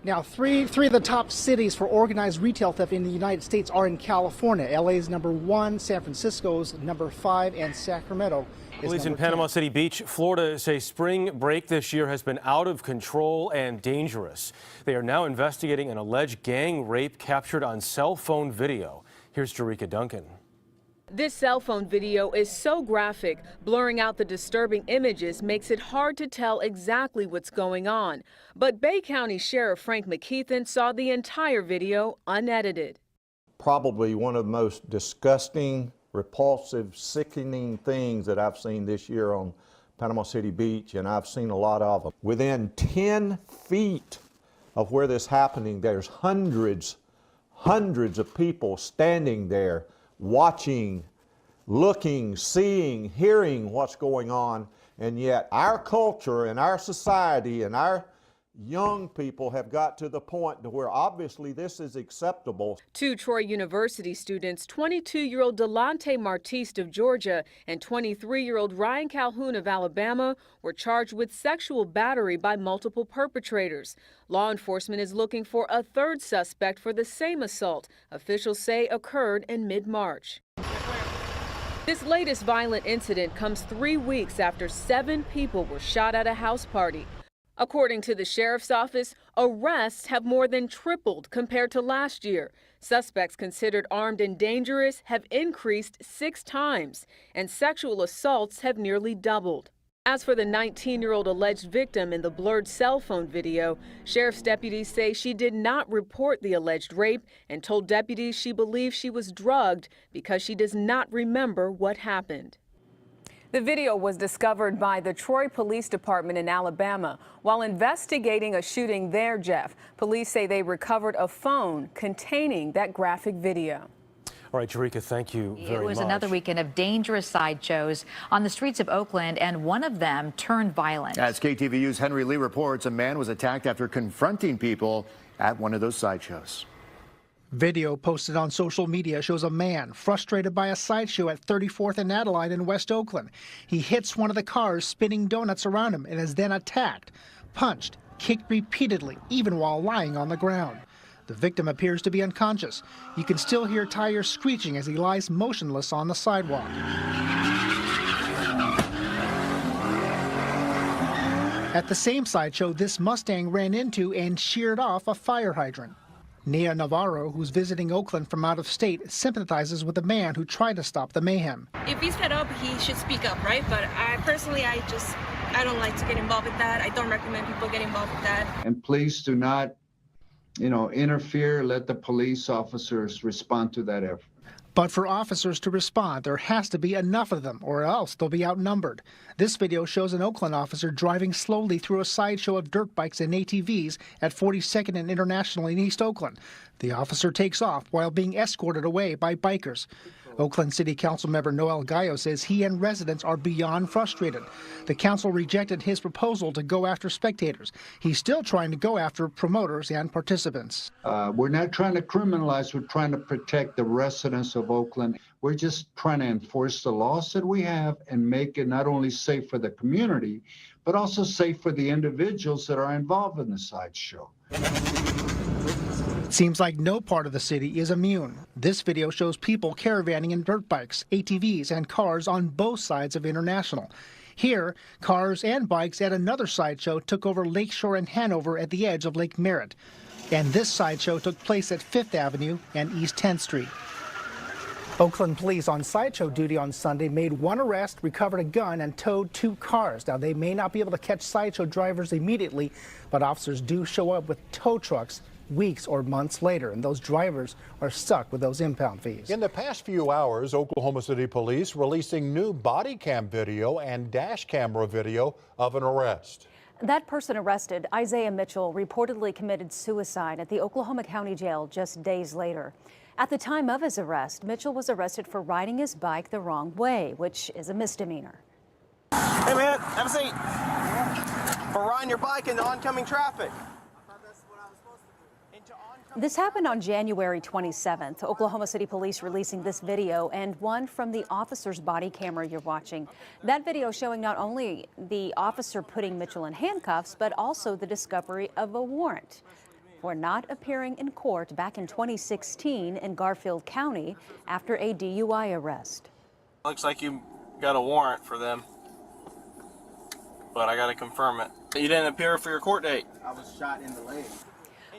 Now, three of the top cities for organized retail theft in the United States are in California. LA's #1, San Francisco's #5, and Sacramento is Police in #10. Panama City Beach, Florida, say spring break this year has been out of control and dangerous. They are now investigating an alleged gang rape captured on cell phone video. Here's Jerika Duncan. This cell phone video is so graphic, blurring out the disturbing images makes it hard to tell exactly what's going on. But Bay County Sheriff Frank McKeithen saw the entire video unedited. Probably one of the most disgusting, repulsive, sickening things that I've seen this year on Panama City Beach, and I've seen a lot of them. Within 10 feet of where this is happening, there's hundreds of people standing there watching, looking, seeing, hearing what's going on, and yet our culture and our society and our young people have got to the point to where obviously this is acceptable. 2 Troy University students, 22-year-old Delonte Martiste of Georgia and 23-year-old Ryan Calhoun of Alabama, were charged with sexual battery by multiple perpetrators. Law enforcement is looking for a 3rd suspect for the same assault, officials say occurred in mid-March. This latest violent incident comes 3 weeks after 7 people were shot at a house party. According to the sheriff's office, arrests have more than tripled compared to last year. Suspects considered armed and dangerous have increased 6 times, and sexual assaults have nearly doubled. As for the 19-year-old alleged victim in the blurred cell phone video, sheriff's deputies say she did not report the alleged rape and told deputies she believes she was drugged because she does not remember what happened. The video was discovered by the Troy Police Department in Alabama. While investigating a shooting there, Jeff, police say they recovered a phone containing that graphic video. All right, Jerika, thank you very much. It was another weekend of dangerous sideshows on the streets of Oakland, and one of them turned violent. As KTVU's Henry Lee reports, a man was attacked after confronting people at one of those sideshows. Video posted on social media shows a man frustrated by a sideshow at 34th and Adeline in West Oakland. He hits one of the cars spinning donuts around him and is then attacked, punched, kicked repeatedly, even while lying on the ground. The victim appears to be unconscious. You can still hear tires screeching as he lies motionless on the sidewalk. At the same sideshow, this Mustang ran into and sheared off a fire hydrant. Nia Navarro, who's visiting Oakland from out of state, sympathizes with the man who tried to stop the mayhem. If he's fed up, he should speak up, right? But I don't like to get involved with that. I don't recommend people get involved with that. And please do not, interfere. Let the police officers respond to that effort. But for officers to respond, there has to be enough of them, or else they'll be outnumbered. This video shows an Oakland officer driving slowly through a sideshow of dirt bikes and ATVs at 42nd and International in East Oakland. The officer takes off while being escorted away by bikers. Oakland City Council member Noel Gallo says he and residents are beyond frustrated. The council rejected his proposal to go after spectators. He's still trying to go after promoters and participants. We're not trying to criminalize, we're trying to protect the residents of Oakland. We're just trying to enforce the laws that we have and make it not only safe for the community, but also safe for the individuals that are involved in the sideshow. It seems like no part of the city is immune. This video shows people caravanning in dirt bikes, ATVs, and cars on both sides of International. Here, cars and bikes at another sideshow took over Lakeshore and Hanover at the edge of Lake Merritt. And this sideshow took place at 5th Avenue and East 10th Street. Oakland police on sideshow duty on Sunday made one arrest, recovered a gun, and towed 2 cars. Now, they may not be able to catch sideshow drivers immediately, but officers do show up with tow trucks weeks or months later, and those drivers are stuck with those impound fees. In the past few hours, Oklahoma City police releasing new body cam video and dash camera video of an arrest. That person arrested, Isaiah Mitchell, reportedly committed suicide at the Oklahoma County Jail just days later. At the time of his arrest, Mitchell was arrested for riding his bike the wrong way, which is a misdemeanor. Hey man, have a seat. For riding your bike into oncoming traffic. This happened on January 27th. Oklahoma City Police releasing this video and one from the officer's body camera you're watching. That video showing not only the officer putting Mitchell in handcuffs, but also the discovery of a warrant for not appearing in court back in 2016 in Garfield County after a DUI arrest. Looks like you got a warrant for them, but I got to confirm it. You didn't appear for your court date. I was shot in the leg.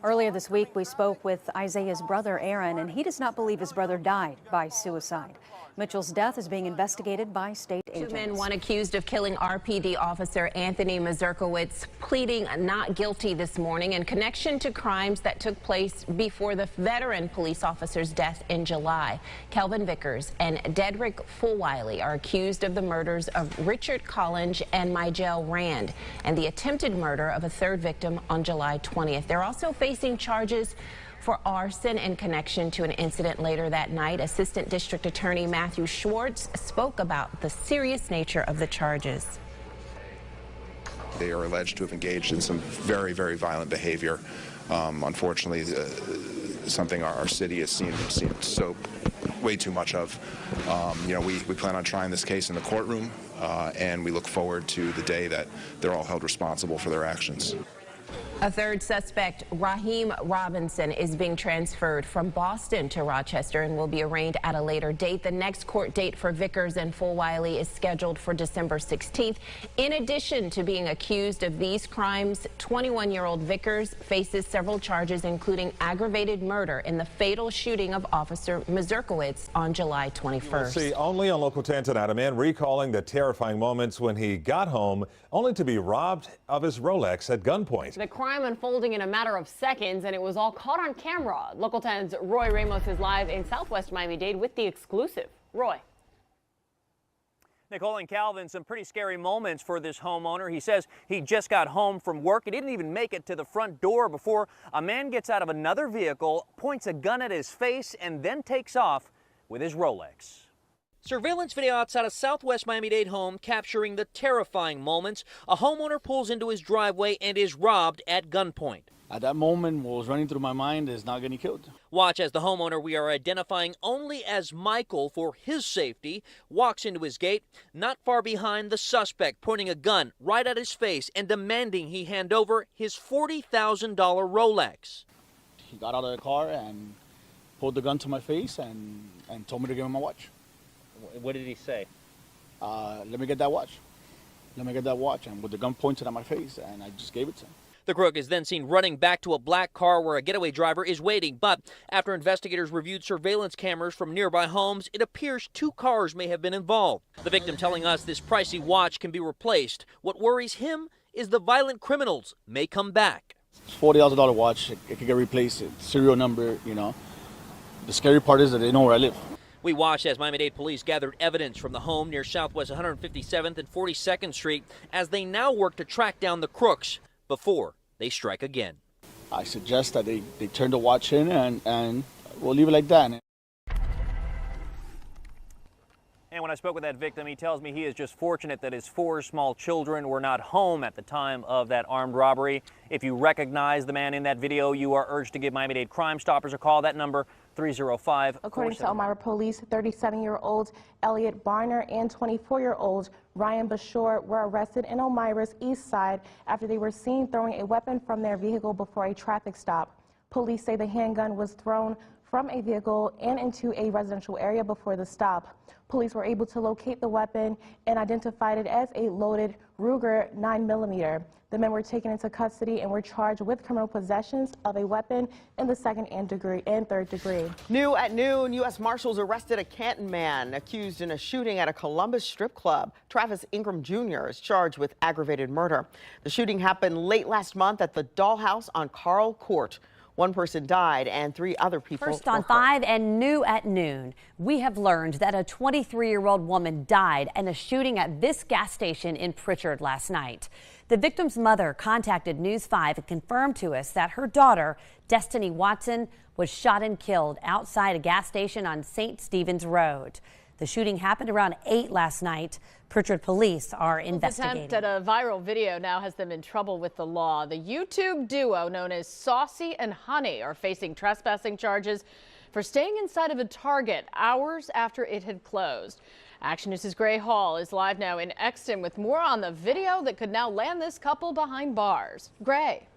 Earlier this week, we spoke with Isaiah's brother, Aaron, and he does not believe his brother died by suicide. Mitchell's death is being investigated by state agents. 2 men, one accused of killing RPD officer ᵛᵉɁᶦᶠᶦᵉ, pleading not guilty this morning in connection to crimes that took place before the veteran police officer's death in July. Kelvin Vickers and Dedrick Fulwiley are accused of the murders of Richard Collins and Mygel Rand and the attempted murder of a 3rd victim on July 20th. They're also facing charges for arson in connection to an incident later that night. Assistant District Attorney Matthew Schwartz spoke about the serious nature of the charges. They are alleged to have engaged in some very, very violent behavior. Unfortunately, something our city has seen so way too much of. We plan on trying this case in the courtroom, and we look forward to the day that they're all held responsible for their actions. A 3rd suspect, Raheem Robinson, is being transferred from Boston to Rochester and will be arraigned at a later date. The next court date for Vickers and Fulwiley is scheduled for December 16th. In addition to being accused of these crimes, 21-year-old Vickers faces several charges, including aggravated murder in the fatal shooting of Officer ᵛᵉŻᶦᶠᶦᵉ on July 21st. We'll see only on Local 10 tonight. A man recalling the terrifying moments when he got home only to be robbed of his Rolex at gunpoint. The crime unfolding in a matter of seconds, and it was all caught on camera. Local 10's Roy Ramos is live in Southwest Miami-Dade with the exclusive. Roy. Nicole and Calvin, some pretty scary moments for this homeowner. He says he just got home from work. He didn't even make it to the front door before a man gets out of another vehicle, points a gun at his face, and then takes off with his Rolex. Surveillance video outside a Southwest Miami-Dade home capturing the terrifying moments. A homeowner pulls into his driveway and is robbed at gunpoint. At that moment, what was running through my mind is not getting killed. Watch as the homeowner we are identifying only as Michael for his safety walks into his gate, not far behind the suspect, pointing a gun right at his face and demanding he hand over his $40,000 Rolex. He got out of the car and pulled the gun to my face and told me to give him my watch. What did he say? Let me get that watch. Let me get that watch. And with the gun pointed at my face, and I just gave it to him. The crook is then seen running back to a black car where a getaway driver is waiting. But after investigators reviewed surveillance cameras from nearby homes, it appears 2 cars may have been involved. The victim telling us this pricey watch can be replaced. What worries him is the violent criminals may come back. $40,000 watch. It could get replaced. Serial number, you know. The scary part is that they know where I live. We watched as Miami-Dade police gathered evidence from the home near Southwest 157th and 42nd Street as they now work to track down the crooks before they strike again. I suggest that they turn the watch in and we'll leave it like that. And when I spoke with that victim, he tells me he is just fortunate that his 4 small children were not home at the time of that armed robbery. If you recognize the man in that video, you are urged to give Miami-Dade Crime Stoppers a call. That number, 305. According to Elmira Police, 37-year-old Elliot Barner and 24-year-old Ryan Bashore were arrested in Elmira's east side after they were seen throwing a weapon from their vehicle before a traffic stop. Police say the handgun was thrown from a vehicle and into a residential area before the stop. Police were able to locate the weapon and identified it as a loaded Ruger 9mm. The men were taken into custody and were charged with criminal possessions of a weapon in the second and third degree. New at noon, U.S. Marshals arrested a Canton man accused in a shooting at a Columbus strip club. Travis Ingram Jr. is charged with aggravated murder. The shooting happened late last month at the Dollhouse on Carl Court. 1 person died and 3 other people First on 5 and new at noon, we have learned that a 23-year-old woman died in a shooting at this gas station in Pritchard last night. The victim's mother contacted News 5 and confirmed to us that her daughter, Destiny Watson, was shot and killed outside a gas station on St. Stephen's Road. The shooting happened around 8 last night. Pritchard police are investigating. Attempt at a viral video now has them in trouble with the law. The YouTube duo known as Saucy and Honey are facing trespassing charges for staying inside of a Target hours after it had closed. Action News' Gray Hall is live now in Exton with more on the video that could now land this couple behind bars. Gray.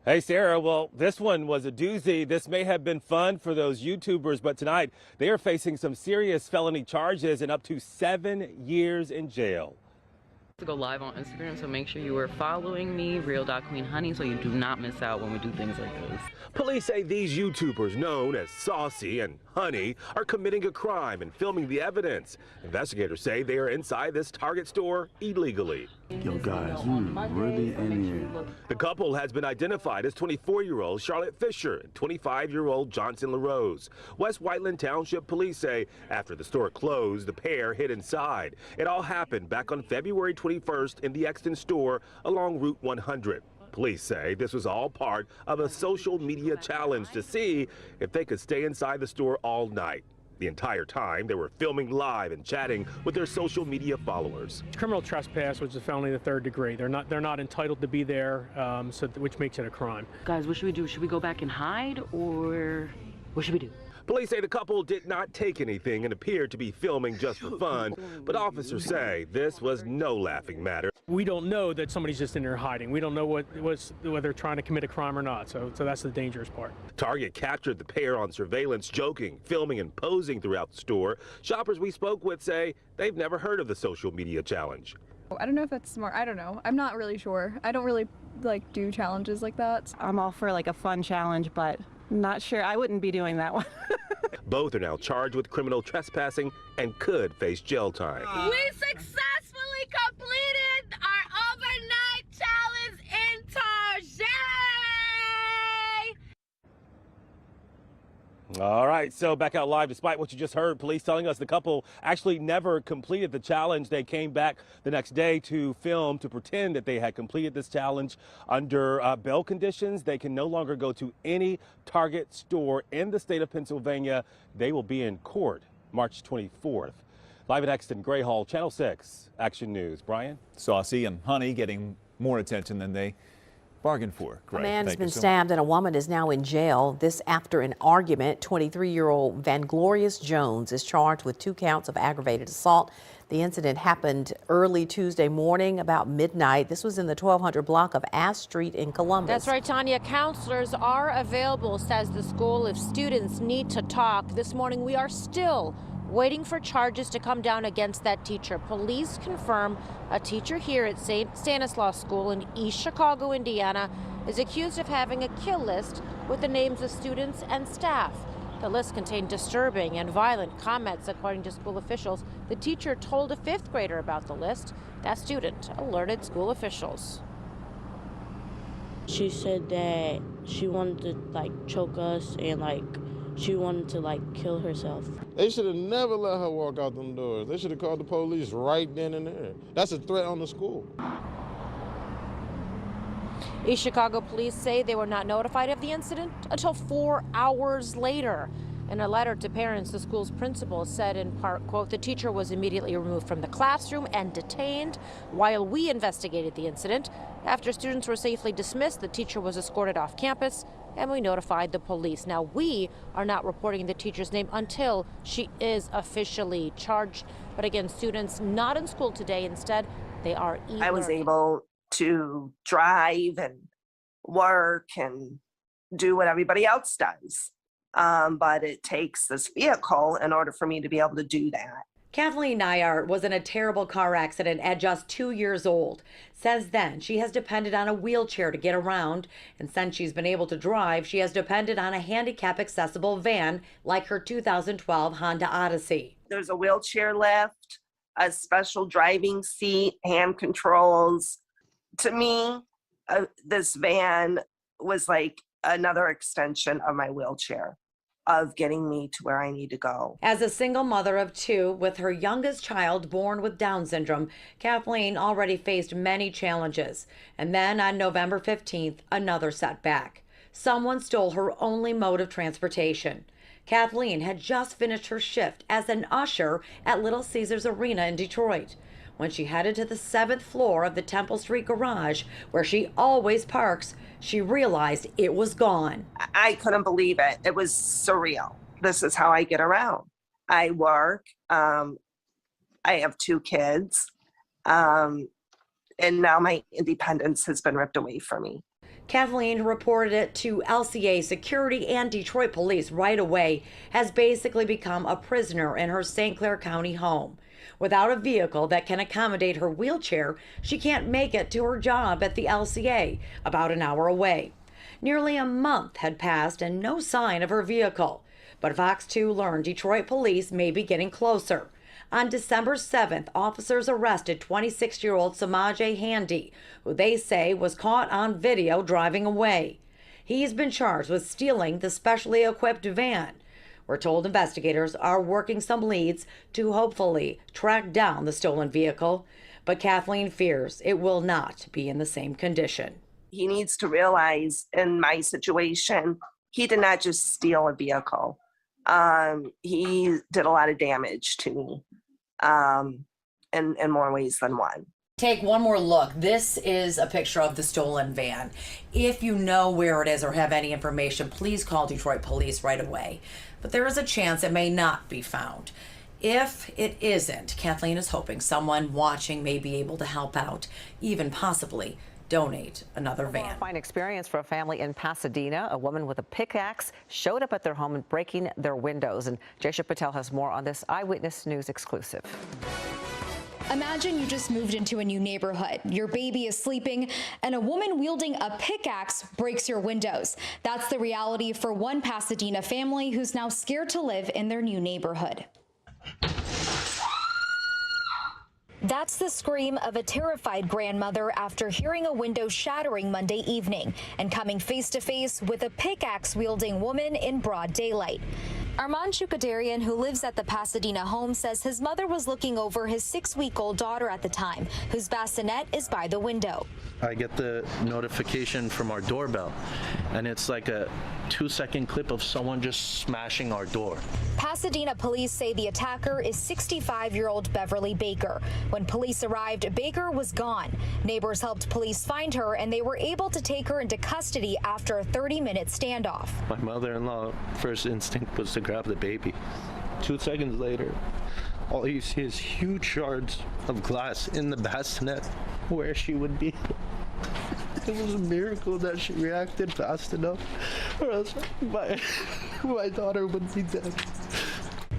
Hey, Sarah. Well, this one was a doozy. This may have been fun for those YouTubers, but tonight they are facing some serious felony charges and up to 7 years in jail. To go live on Instagram, so make sure you are following me, Real.QueenHoney, so you do not miss out when we do things like this. Police say these YouTubers, known as Saucy and Honey, are committing a crime and filming the evidence. Investigators say they are inside this Target store illegally. Yo, guys, you really in here. The couple has been identified as 24-year-old Charlotte Fisher and 25-year-old Johnson LaRose. West Whiteland Township police say after the store closed, the pair hid inside. It all happened back on February 21st in the Exton store along Route 100. Police say this was all part of a social media challenge to see if they could stay inside the store all night. The entire time, they were filming live and chatting with their social media followers. Criminal trespass, which is a felony in the 3rd degree. They're not entitled to be there, which makes it a crime. Guys, what should we do? Should we go back and hide, or what should we do? Police say the couple did not take anything and appeared to be filming just for fun, but officers say this was no laughing matter. We don't know that somebody's just in there hiding. We don't know whether they're trying to commit a crime or not, so that's the dangerous part. Target captured the pair on surveillance, joking, filming, and posing throughout the store. Shoppers we spoke with say they've never heard of the social media challenge. I don't know if that's smart. I don't know. I'm not really sure. I don't really do challenges like that. I'm all for a fun challenge, but not sure. I wouldn't be doing that one. Both are now charged with criminal trespassing and could face jail time. We successfully completed our overnight challenge in Target. All right, so back out live. Despite what you just heard, police telling us the couple actually never completed the challenge. They came back the next day to film to pretend that they had completed this challenge. Under bail conditions, they can no longer go to any Target store in the state of Pennsylvania. They will be in court March 24th. Live at Exton, Gray Hall, Channel 6, Action News. Brian? Saucy and Honey getting more attention than they bargained for. A man's been stabbed and a woman is now in jail. This after an argument. 23-year-old Vanglorious Jones is charged with 2 counts of aggravated assault. The incident happened early Tuesday morning about midnight. This was in the 1200 block of Ash Street in Columbus. That's right, Tanya. Counselors are available, says the school, if students need to talk. This morning we are still waiting for charges to come down against that teacher. Police confirm a teacher here at St. Stanislaus School in East Chicago, Indiana, is accused of having a kill list with the names of students and staff. The list contained disturbing and violent comments, according to school officials. The teacher told a 5th grader about the list. That student alerted school officials. She said that she wanted to choke us and she wanted to like kill herself. They should have never let her walk out them doors. They should have called the police right then and there. That's a threat on the school. East Chicago police say they were not notified of the incident until 4 hours later. In a letter to parents, the school's principal said in part, quote, "The teacher was immediately removed from the classroom and detained while we investigated the incident. After students were safely dismissed, the teacher was escorted off campus and we notified the police." Now, we are not reporting the teacher's name until she is officially charged. But again, students not in school today. Instead, they are I was able to drive and work and do what everybody else does. But it takes this vehicle in order for me to be able to do that. Kathleen Nyart was in a terrible car accident at just 2 years old. Since then, she has depended on a wheelchair to get around, and since she's been able to drive, she has depended on a handicap-accessible van like her 2012 Honda Odyssey. There's a wheelchair lift, a special driving seat, hand controls. To me, this van was like another extension of my wheelchair, of getting me to where I need to go. As a single mother of two with her youngest child born with Down syndrome, Kathleen already faced many challenges. And then on November 15th, another setback. Someone stole her only mode of transportation. Kathleen had just finished her shift as an usher at Little Caesars Arena in Detroit. When she headed to the 7th floor of the Temple Street garage, where she always parks, she realized it was gone. I couldn't believe it. It was surreal. This is how I get around. I work. I have 2 kids. And now my independence has been ripped away from me. Kathleen reported it to LCA Security and Detroit Police right away, has basically become a prisoner in her St. Clair County home. Without a vehicle that can accommodate her wheelchair, she can't make it to her job at the LCA, about an hour away. Nearly a month had passed and no sign of her vehicle. But Fox 2 learned Detroit police may be getting closer. On December 7th, officers arrested 26-year-old ᵛᵉʳᶦᶠᶦᵦ Handy, who they say was caught on video driving away. He's been charged with stealing the specially equipped van. We're told investigators are working some leads to hopefully track down the stolen vehicle, but Kathleen fears it will not be in the same condition. He needs to realize in my situation, he did not just steal a vehicle. He did a lot of damage to me in more ways than one. Take one more look. This is a picture of the stolen van. If you know where it is or have any information, please call Detroit Police right away. But there is a chance it may not be found. If it isn't, Kathleen is hoping someone watching may be able to help out, even possibly donate another van. Fine experience for a family in Pasadena. A woman with a pickaxe showed up at their home and breaking their windows. And Jaysha Patel has more on this Eyewitness News exclusive. Imagine you just moved into a new neighborhood. Your baby is sleeping, and a woman wielding a pickaxe breaks your windows. That's the reality for one Pasadena family who's now scared to live in their new neighborhood. That's the scream of a terrified grandmother after hearing a window shattering Monday evening and coming face to face with a pickaxe-wielding woman in broad daylight. ᵛᵉʳᶦᶠᶦᵉ, who lives at the Pasadena home, says his mother was looking over his 6-week-old daughter at the time, whose bassinet is by the window. I get the notification from our doorbell, and it's like a 2-second clip of someone just smashing our door. Pasadena police say the attacker is 65-year-old Beverly Baker. When police arrived, Baker was gone. Neighbors helped police find her, and they were able to take her into custody after a 30-minute standoff. My mother-in-law first instinct was to grab the baby. 2 seconds later, all you see is huge shards of glass in the bassinet where she would be. It was a miracle that she reacted fast enough, or else my daughter would be dead.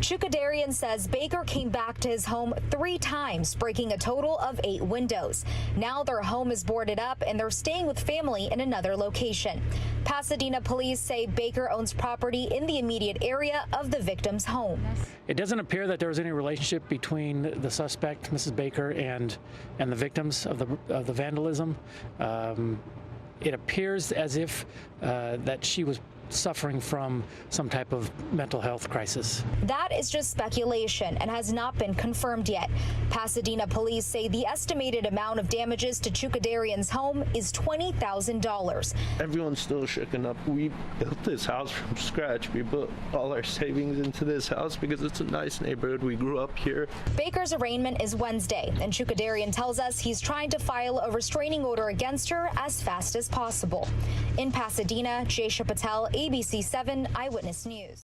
ᵛᵠᵉቬᶦᶠᶦᵉ says Baker came back to his home 3 times, breaking a total of 8 windows. Now their home is boarded up and they're staying with family in another location. Pasadena police say Baker owns property in the immediate area of the victim's home. It doesn't appear that there was any relationship between the suspect, Mrs. Baker, and the victims of the vandalism. It appears as if that she was suffering from some type of mental health crisis. That is just speculation and has not been confirmed yet. Pasadena police say the estimated amount of damages to Chukadarian's home is $20,000. Everyone's still shooken up. We built this house from scratch. We put all our savings into this house because it's a nice neighborhood. We grew up here. Baker's arraignment is Wednesday, and Chukadarian tells us he's trying to file a restraining order against her as fast as possible. In Pasadena, Jaysha Patel, ABC 7 Eyewitness News.